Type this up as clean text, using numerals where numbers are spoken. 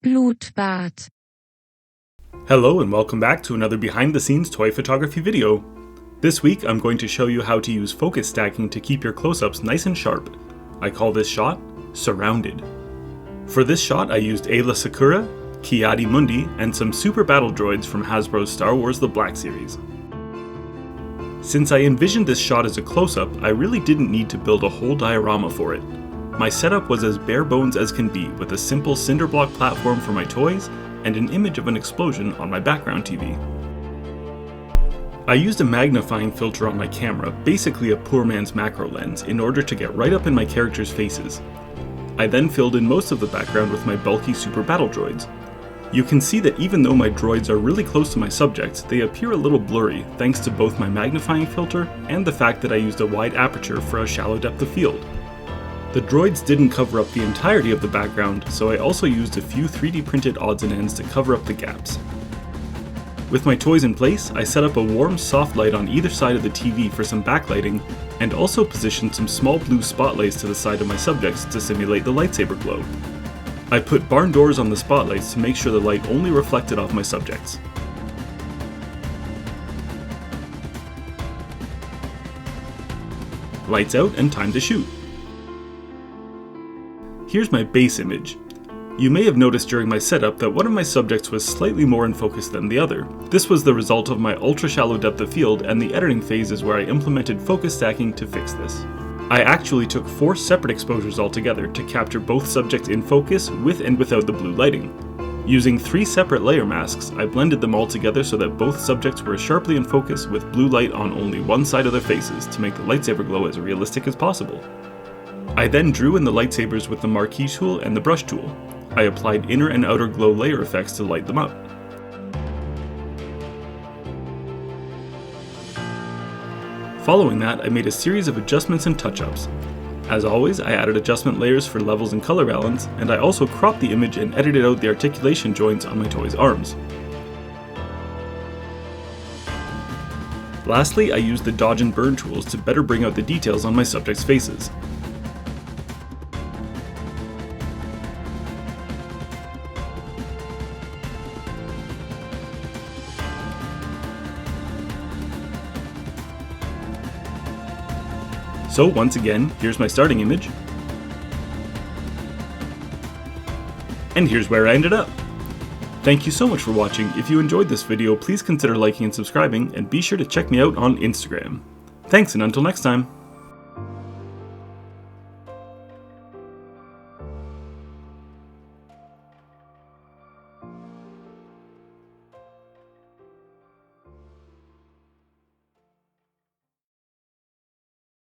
Blutbart. Hello and welcome back to another behind the scenes toy photography video. This week I'm going to show you how to use focus stacking to keep your close-ups nice and sharp. I call this shot Surrounded. For this shot I used Aayla Secura, Ki-Adi-Mundi, and some super battle droids from Hasbro's Star Wars The Black series. Since I envisioned this shot as a close-up, I really didn't need to build a whole diorama for it. My setup was as bare bones as can be, with a simple cinder block platform for my toys and an image of an explosion on my background TV. I used a magnifying filter on my camera, basically a poor man's macro lens, in order to get right up in my characters' faces. I then filled in most of the background with my bulky super battle droids. You can see that even though my droids are really close to my subjects, they appear a little blurry thanks to both my magnifying filter and the fact that I used a wide aperture for a shallow depth of field. The droids didn't cover up the entirety of the background, so I also used a few 3D printed odds and ends to cover up the gaps. With my toys in place, I set up a warm soft light on either side of the TV for some backlighting, and also positioned some small blue spotlights to the side of my subjects to simulate the lightsaber glow. I put barn doors on the spotlights to make sure the light only reflected off my subjects. Lights out and time to shoot. Here's my base image. You may have noticed during my setup that one of my subjects was slightly more in focus than the other. This was the result of my ultra shallow depth of field, and the editing phase is where I implemented focus stacking to fix this. I actually took 4 separate exposures altogether to capture both subjects in focus with and without the blue lighting. Using 3 separate layer masks, I blended them all together so that both subjects were sharply in focus with blue light on only one side of their faces to make the lightsaber glow as realistic as possible. I then drew in the lightsabers with the marquee tool and the brush tool. I applied inner and outer glow layer effects to light them up. Following that, I made a series of adjustments and touch-ups. As always, I added adjustment layers for levels and color balance, and I also cropped the image and edited out the articulation joints on my toys' arms. Lastly, I used the dodge and burn tools to better bring out the details on my subjects' faces. So once again, here's my starting image. And here's where I ended up. Thank you so much for watching. If you enjoyed this video, please consider liking and subscribing, and be sure to check me out on Instagram. Thanks, and until next time.